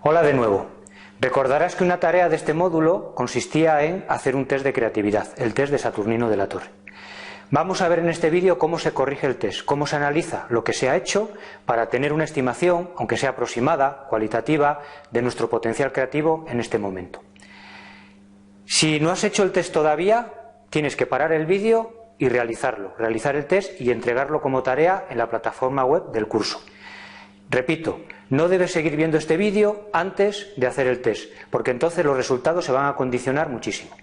Hola de nuevo. Recordarás que una tarea de este módulo consistía en hacer un test de creatividad, el test de Saturnino de la Torre. Vamos a ver en este vídeo cómo se corrige el test, cómo se analiza lo que se ha hecho para tener una estimación, aunque sea aproximada, cualitativa, de nuestro potencial creativo en este momento. Si no has hecho el test todavía, tienes que parar el vídeo y realizar el test y entregarlo como tarea en la plataforma web del curso. Repito, no debes seguir viendo este vídeo antes de hacer el test, porque entonces los resultados se van a condicionar muchísimo.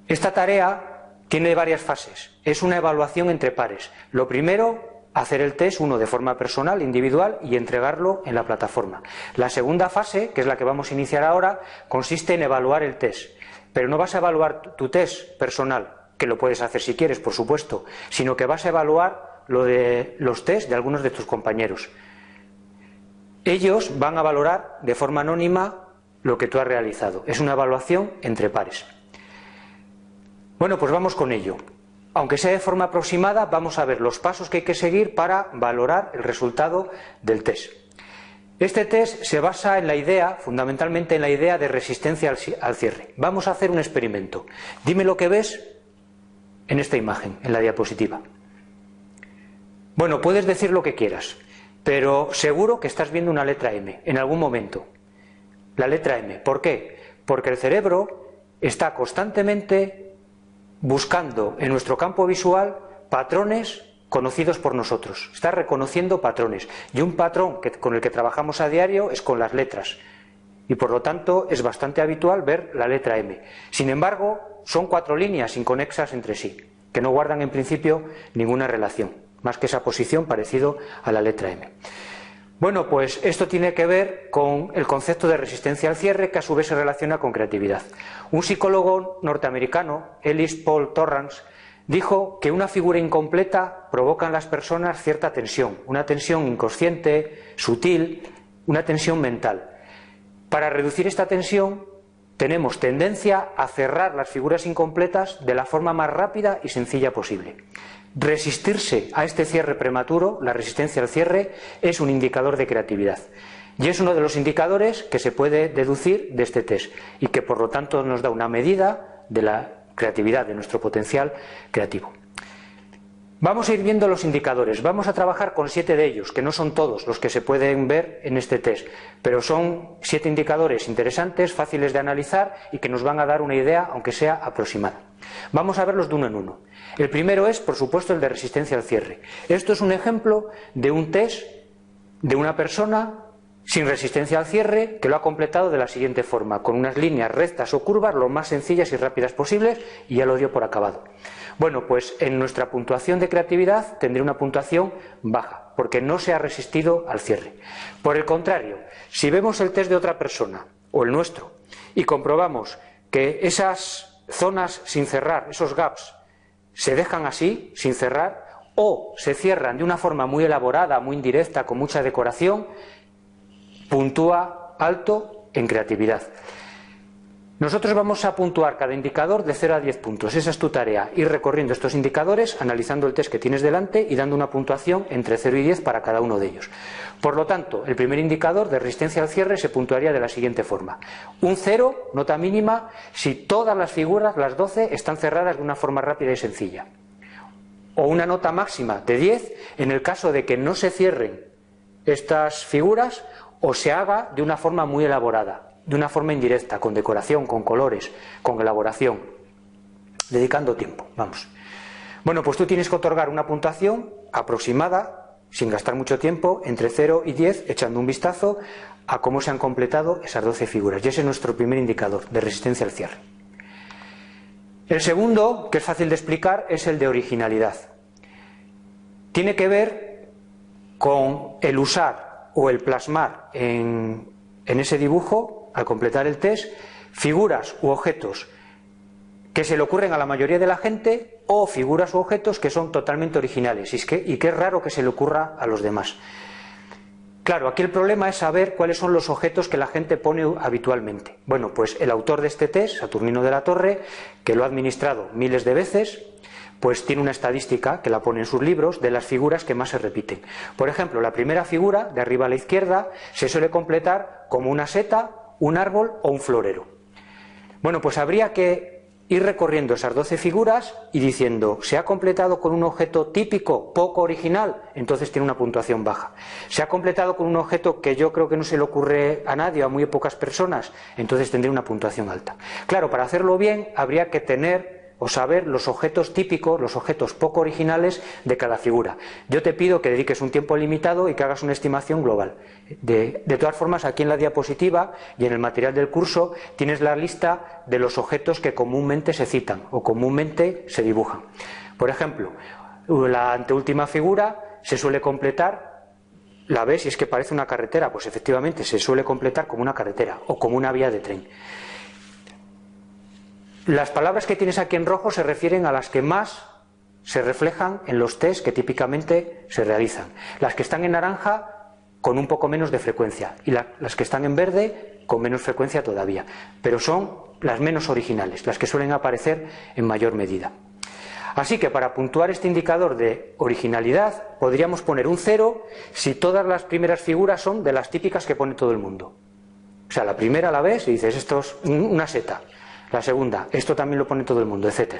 Esta tarea tiene varias fases. Es una evaluación entre pares. Lo primero, hacer el test uno de forma personal, individual, y entregarlo en la plataforma. La segunda fase, que es la que vamos a iniciar ahora, consiste en evaluar el test. Pero no vas a evaluar tu test personal, que lo puedes hacer si quieres, por supuesto, sino que vas a evaluar lo de los test de algunos de tus compañeros. Ellos van a valorar de forma anónima lo que tú has realizado. Es una evaluación entre pares. Bueno, pues vamos con ello. Aunque sea de forma aproximada, vamos a ver los pasos que hay que seguir para valorar el resultado del test. Este test se basa en la idea, fundamentalmente en la idea de resistencia al cierre. Vamos a hacer un experimento. Dime lo que ves en esta imagen, en la diapositiva. Bueno, puedes decir lo que quieras, pero seguro que estás viendo una letra M en algún momento. La letra M. ¿Por qué? Porque el cerebro está constantemente buscando en nuestro campo visual patrones conocidos por nosotros. Está reconociendo patrones. Y un patrón con el que trabajamos a diario es con las letras. Y por lo tanto es bastante habitual ver la letra M. Sin embargo, son 4 líneas inconexas entre sí, que no guardan en principio ninguna relación, más que esa posición parecido a la letra M. Bueno, pues esto tiene que ver con el concepto de resistencia al cierre, que a su vez se relaciona con creatividad. Un psicólogo norteamericano, Ellis Paul Torrance, dijo que una figura incompleta provoca en las personas cierta tensión, una tensión inconsciente, sutil, una tensión mental. Para reducir esta tensión tenemos tendencia a cerrar las figuras incompletas de la forma más rápida y sencilla posible. Resistirse a este cierre prematuro, la resistencia al cierre, es un indicador de creatividad. Y es uno de los indicadores que se puede deducir de este test y que por lo tanto nos da una medida de la creatividad, de nuestro potencial creativo. Vamos a ir viendo los indicadores. Vamos a trabajar con 7 de ellos, que no son todos los que se pueden ver en este test, pero son 7 indicadores interesantes, fáciles de analizar y que nos van a dar una idea, aunque sea aproximada. Vamos a verlos de uno en uno. El primero es, por supuesto, el de resistencia al cierre. Esto es un ejemplo de un test de una persona sin resistencia al cierre que lo ha completado de la siguiente forma, con unas líneas rectas o curvas lo más sencillas y rápidas posibles, y ya lo dio por acabado. Bueno, pues en nuestra puntuación de creatividad tendré una puntuación baja, porque no se ha resistido al cierre. Por el contrario, si vemos el test de otra persona, o el nuestro, y comprobamos que esas zonas sin cerrar, esos gaps, se dejan así, sin cerrar, o se cierran de una forma muy elaborada, muy indirecta, con mucha decoración, puntúa alto en creatividad. Nosotros vamos a puntuar cada indicador de 0 a 10 puntos. Esa es tu tarea, ir recorriendo estos indicadores, analizando el test que tienes delante y dando una puntuación entre 0 y 10 para cada uno de ellos. Por lo tanto, el primer indicador de resistencia al cierre se puntuaría de la siguiente forma. Un 0, nota mínima, si todas las figuras, las 12, están cerradas de una forma rápida y sencilla. O una nota máxima de 10 en el caso de que no se cierren estas figuras o se haga de una forma muy elaborada, de una forma indirecta, con decoración, con colores, con elaboración, dedicando tiempo. Vamos. Bueno, pues tú tienes que otorgar una puntuación aproximada, sin gastar mucho tiempo, entre 0 y 10, echando un vistazo a cómo se han completado esas 12 figuras. Y ese es nuestro primer indicador de resistencia al cierre. El segundo, que es fácil de explicar, es el de originalidad. Tiene que ver con el usar o el plasmar en ese dibujo, al completar el test, figuras u objetos que se le ocurren a la mayoría de la gente o figuras u objetos que son totalmente originales y que es raro que se le ocurra a los demás. Claro, aquí el problema es saber cuáles son los objetos que la gente pone habitualmente. Bueno, pues el autor de este test, Saturnino de la Torre, que lo ha administrado miles de veces, pues tiene una estadística que la pone en sus libros de las figuras que más se repiten. Por ejemplo, la primera figura, de arriba a la izquierda, se suele completar como una seta, un árbol o un florero. Bueno, pues habría que ir recorriendo esas 12 figuras y diciendo, ¿se ha completado con un objeto típico, poco original? Entonces tiene una puntuación baja. ¿Se ha completado con un objeto que yo creo que no se le ocurre a nadie o a muy pocas personas? Entonces tendría una puntuación alta. Claro, para hacerlo bien habría que tener o saber los objetos típicos, los objetos poco originales de cada figura. Yo te pido que dediques un tiempo limitado y que hagas una estimación global. De todas formas, aquí en la diapositiva y en el material del curso tienes la lista de los objetos que comúnmente se citan o comúnmente se dibujan. Por ejemplo, la anteúltima figura se suele completar, la ves y es que parece una carretera, pues efectivamente se suele completar como una carretera o como una vía de tren. Las palabras que tienes aquí en rojo se refieren a las que más se reflejan en los test que típicamente se realizan. Las que están en naranja con un poco menos de frecuencia y las que están en verde con menos frecuencia todavía. Pero son las menos originales, las que suelen aparecer en mayor medida. Así que para puntuar este indicador de originalidad podríamos poner un 0 si todas las primeras figuras son de las típicas que pone todo el mundo. O sea, la primera la ves y dices, esto es una seta. La segunda, esto también lo pone todo el mundo, etc.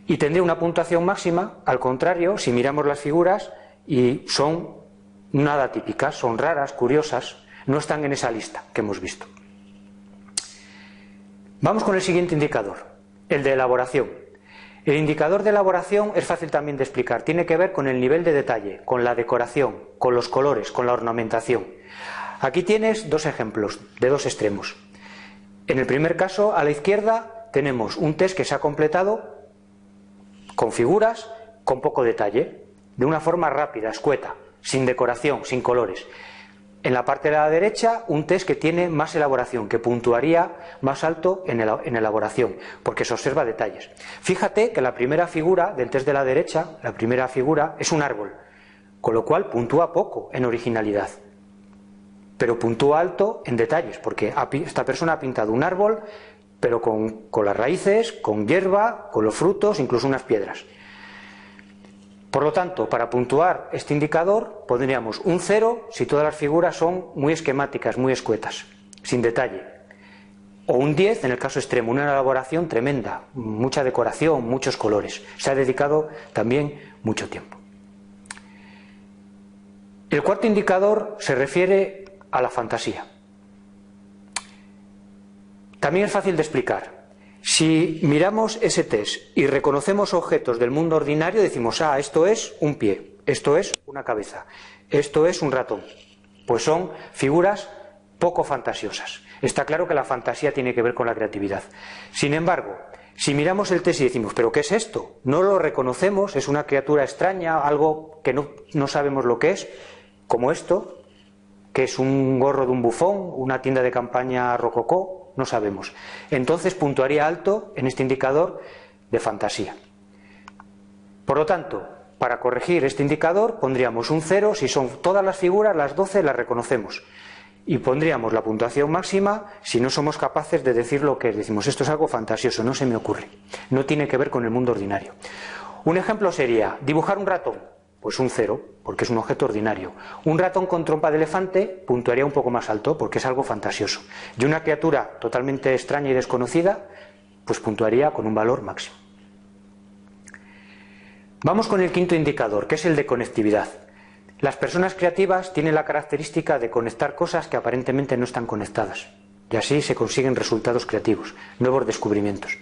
Y tendría una puntuación máxima, al contrario, si miramos las figuras y son nada típicas, son raras, curiosas, no están en esa lista que hemos visto. Vamos con el siguiente indicador, el de elaboración. El indicador de elaboración es fácil también de explicar, tiene que ver con el nivel de detalle, con la decoración, con los colores, con la ornamentación. Aquí tienes dos ejemplos de dos extremos. En el primer caso, a la izquierda, tenemos un test que se ha completado con figuras con poco detalle, de una forma rápida, escueta, sin decoración, sin colores. En la parte de la derecha, un test que tiene más elaboración, que puntuaría más alto en elaboración, porque se observa detalles. Fíjate que la primera figura del test de la derecha, la primera figura, es un árbol, con lo cual puntúa poco en originalidad. Pero puntúa alto en detalles, porque esta persona ha pintado un árbol, pero con las raíces, con hierba, con los frutos, incluso unas piedras. Por lo tanto, para puntuar este indicador, pondríamos un 0 si todas las figuras son muy esquemáticas, muy escuetas, sin detalle. O un 10 en el caso extremo, una elaboración tremenda, mucha decoración, muchos colores. Se ha dedicado también mucho tiempo. El cuarto indicador se refiere a la fantasía. También es fácil de explicar. Si miramos ese test y reconocemos objetos del mundo ordinario, decimos, ah, esto es un pie, esto es una cabeza, esto es un ratón. Pues son figuras poco fantasiosas. Está claro que la fantasía tiene que ver con la creatividad. Sin embargo, si miramos el test y decimos, ¿pero qué es esto? No lo reconocemos, es una criatura extraña, algo que no sabemos lo que es, como esto, que es un gorro de un bufón, una tienda de campaña rococó, no sabemos. Entonces puntuaría alto en este indicador de fantasía. Por lo tanto, para corregir este indicador pondríamos un 0 si son todas las figuras, las 12 las reconocemos. Y pondríamos la puntuación máxima si no somos capaces de decir lo que es. Decimos, esto es algo fantasioso, no se me ocurre. No tiene que ver con el mundo ordinario. Un ejemplo sería dibujar un ratón. Pues un 0, porque es un objeto ordinario. Un ratón con trompa de elefante puntuaría un poco más alto, porque es algo fantasioso. Y una criatura totalmente extraña y desconocida, pues puntuaría con un valor máximo. Vamos con el quinto indicador, que es el de conectividad. Las personas creativas tienen la característica de conectar cosas que aparentemente no están conectadas. Y así se consiguen resultados creativos, nuevos descubrimientos.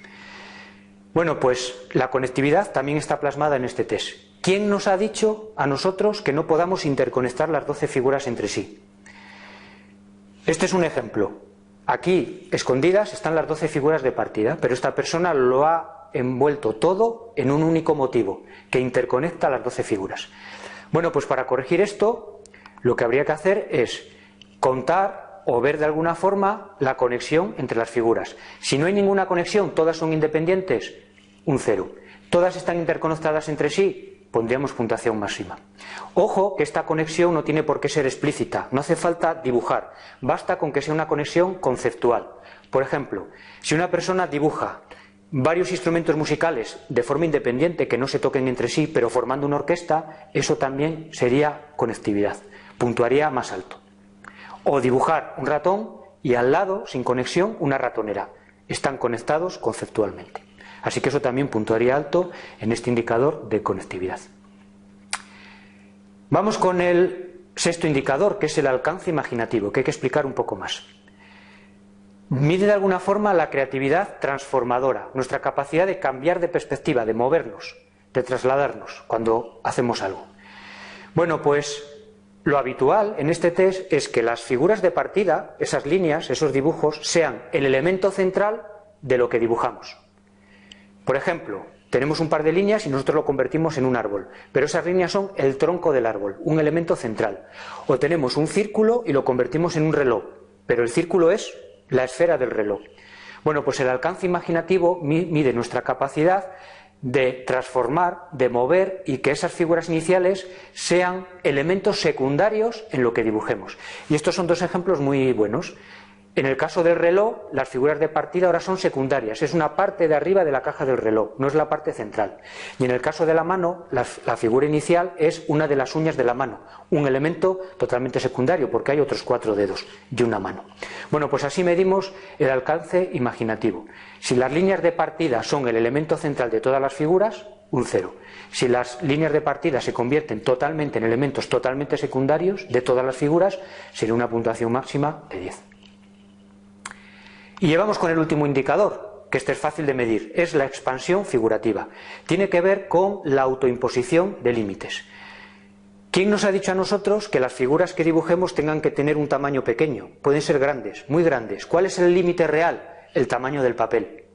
Bueno, pues la conectividad también está plasmada en este test. ¿Quién nos ha dicho a nosotros que no podamos interconectar las 12 figuras entre sí? Este es un ejemplo. Aquí, escondidas, están las 12 figuras de partida, pero esta persona lo ha envuelto todo en un único motivo, que interconecta las 12 figuras. Bueno, pues para corregir esto, lo que habría que hacer es contar o ver de alguna forma la conexión entre las figuras. Si no hay ninguna conexión, todas son independientes, un 0. Todas están interconectadas entre sí, pondríamos puntuación máxima. Ojo que esta conexión no tiene por qué ser explícita, no hace falta dibujar, basta con que sea una conexión conceptual. Por ejemplo, si una persona dibuja varios instrumentos musicales de forma independiente que no se toquen entre sí, pero formando una orquesta, eso también sería conectividad, puntuaría más alto. O dibujar un ratón y al lado, sin conexión, una ratonera. Están conectados conceptualmente. Así que eso también puntuaría alto en este indicador de conectividad. Vamos con el sexto indicador, que es el alcance imaginativo, que hay que explicar un poco más. Mide de alguna forma la creatividad transformadora, nuestra capacidad de cambiar de perspectiva, de movernos, de trasladarnos cuando hacemos algo. Bueno, pues lo habitual en este test es que las figuras de partida, esas líneas, esos dibujos, sean el elemento central de lo que dibujamos. Por ejemplo, tenemos un par de líneas y nosotros lo convertimos en un árbol, pero esas líneas son el tronco del árbol, un elemento central. O tenemos un círculo y lo convertimos en un reloj, pero el círculo es la esfera del reloj. Bueno, pues el alcance imaginativo mide nuestra capacidad de transformar, de mover y que esas figuras iniciales sean elementos secundarios en lo que dibujemos. Y estos son dos ejemplos muy buenos. En el caso del reloj, las figuras de partida ahora son secundarias, es una parte de arriba de la caja del reloj, no es la parte central. Y en el caso de la mano, la figura inicial es una de las uñas de la mano, un elemento totalmente secundario, porque hay otros 4 dedos y una mano. Bueno, pues así medimos el alcance imaginativo. Si las líneas de partida son el elemento central de todas las figuras, un 0. Si las líneas de partida se convierten totalmente en elementos totalmente secundarios de todas las figuras, sería una puntuación máxima de 10. Y llevamos con el último indicador, que este es fácil de medir, es la expansión figurativa. Tiene que ver con la autoimposición de límites. ¿Quién nos ha dicho a nosotros que las figuras que dibujemos tengan que tener un tamaño pequeño? Pueden ser grandes, muy grandes. ¿Cuál es el límite real? El tamaño del papel.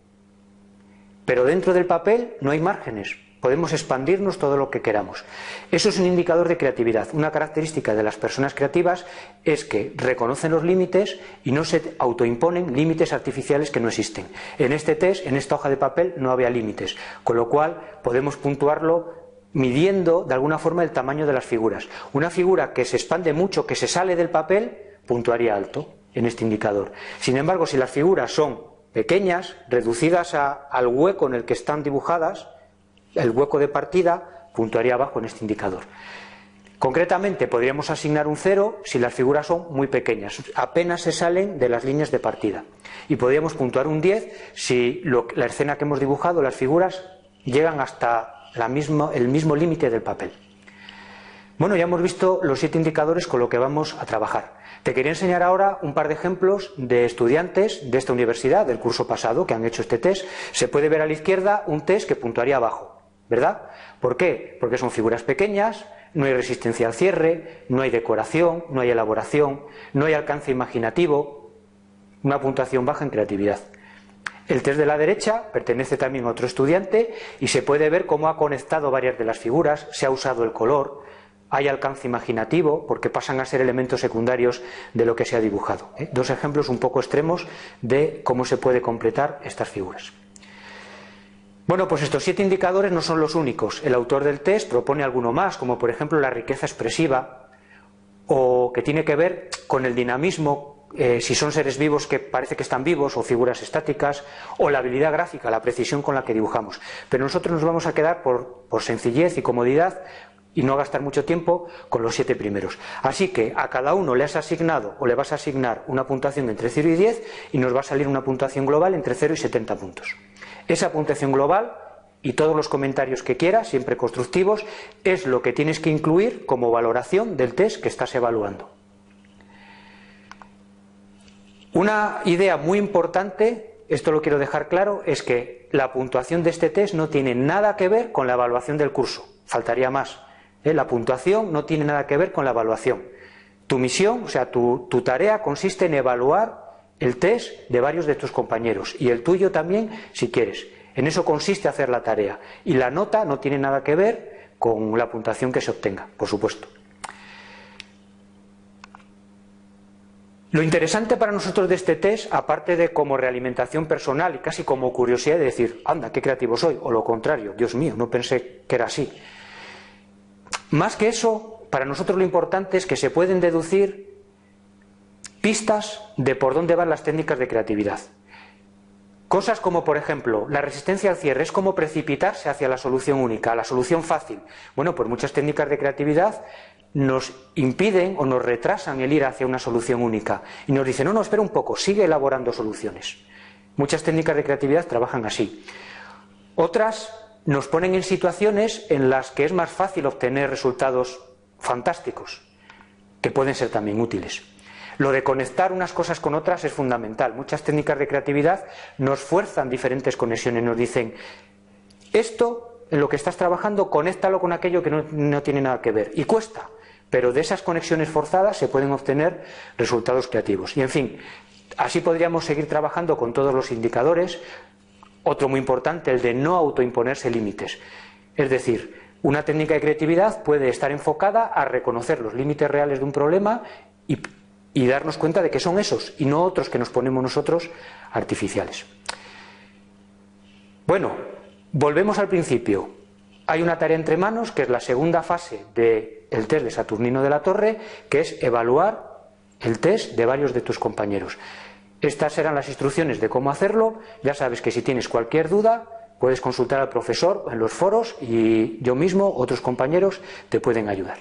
Pero dentro del papel no hay márgenes. Podemos expandirnos todo lo que queramos. Eso es un indicador de creatividad. Una característica de las personas creativas es que reconocen los límites y no se autoimponen límites artificiales que no existen. En este test, en esta hoja de papel, no había límites, con lo cual podemos puntuarlo midiendo de alguna forma el tamaño de las figuras. Una figura que se expande mucho, que se sale del papel, puntuaría alto en este indicador. Sin embargo, si las figuras son pequeñas, reducidas al hueco en el que están dibujadas, el hueco de partida, puntuaría abajo en este indicador. Concretamente podríamos asignar un 0 si las figuras son muy pequeñas, apenas se salen de las líneas de partida, y podríamos puntuar un 10 si la escena que hemos dibujado, las figuras, llegan hasta el mismo límite del papel. Bueno, ya hemos visto los 7 indicadores con lo que vamos a trabajar. Te quería enseñar ahora un par de ejemplos de estudiantes de esta universidad, del curso pasado, que han hecho este test. Se puede ver a la izquierda un test que puntuaría abajo, ¿verdad? ¿Por qué? Porque son figuras pequeñas, no hay resistencia al cierre, no hay decoración, no hay elaboración, no hay alcance imaginativo, una puntuación baja en creatividad. El test de la derecha pertenece también a otro estudiante y se puede ver cómo ha conectado varias de las figuras, se ha usado el color, hay alcance imaginativo porque pasan a ser elementos secundarios de lo que se ha dibujado. Dos ejemplos un poco extremos de cómo se puede completar estas figuras. Bueno, pues estos 7 indicadores no son los únicos. El autor del test propone alguno más, como por ejemplo la riqueza expresiva, o que tiene que ver con el dinamismo, si son seres vivos que parece que están vivos, o figuras estáticas, o la habilidad gráfica, la precisión con la que dibujamos. Pero nosotros nos vamos a quedar por sencillez y comodidad y no gastar mucho tiempo con los 7 primeros. Así que a cada uno le has asignado o le vas a asignar una puntuación entre 0 y 10 y nos va a salir una puntuación global entre 0 y 70 puntos. Esa puntuación global y todos los comentarios que quieras, siempre constructivos, es lo que tienes que incluir como valoración del test que estás evaluando. Una idea muy importante, esto lo quiero dejar claro, es que la puntuación de este test no tiene nada que ver con la evaluación del curso. Faltaría más. La puntuación no tiene nada que ver con la evaluación. Tu misión, o sea, tu tarea consiste en evaluar el test de varios de tus compañeros y el tuyo también, si quieres. En eso consiste hacer la tarea. Y la nota no tiene nada que ver con la puntuación que se obtenga, por supuesto. Lo interesante para nosotros de este test, aparte de como realimentación personal y casi como curiosidad de decir, anda, qué creativo soy, o lo contrario, Dios mío, no pensé que era así. Más que eso, para nosotros lo importante es que se pueden deducir pistas de por dónde van las técnicas de creatividad. Cosas como, por ejemplo, la resistencia al cierre es como precipitarse hacia la solución única, la solución fácil. Bueno, pues muchas técnicas de creatividad nos impiden o nos retrasan el ir hacia una solución única y nos dicen, no, no, espera un poco, sigue elaborando soluciones. Muchas técnicas de creatividad trabajan así. Otras nos ponen en situaciones en las que es más fácil obtener resultados fantásticos, que pueden ser también útiles. Lo de conectar unas cosas con otras es fundamental. Muchas técnicas de creatividad nos fuerzan diferentes conexiones, nos dicen, esto en lo que estás trabajando, conéctalo con aquello que no tiene nada que ver. Y cuesta, pero de esas conexiones forzadas se pueden obtener resultados creativos. Y en fin, así podríamos seguir trabajando con todos los indicadores. Otro muy importante, el de no autoimponerse límites. Es decir, una técnica de creatividad puede estar enfocada a reconocer los límites reales de un problema y darnos cuenta de que son esos y no otros que nos ponemos nosotros artificiales. Bueno, volvemos al principio. Hay una tarea entre manos, que es la segunda fase del test de Saturnino de la Torre, que es evaluar el test de varios de tus compañeros. Estas serán las instrucciones de cómo hacerlo. Ya sabes que si tienes cualquier duda, puedes consultar al profesor en los foros y yo mismo, otros compañeros, te pueden ayudar.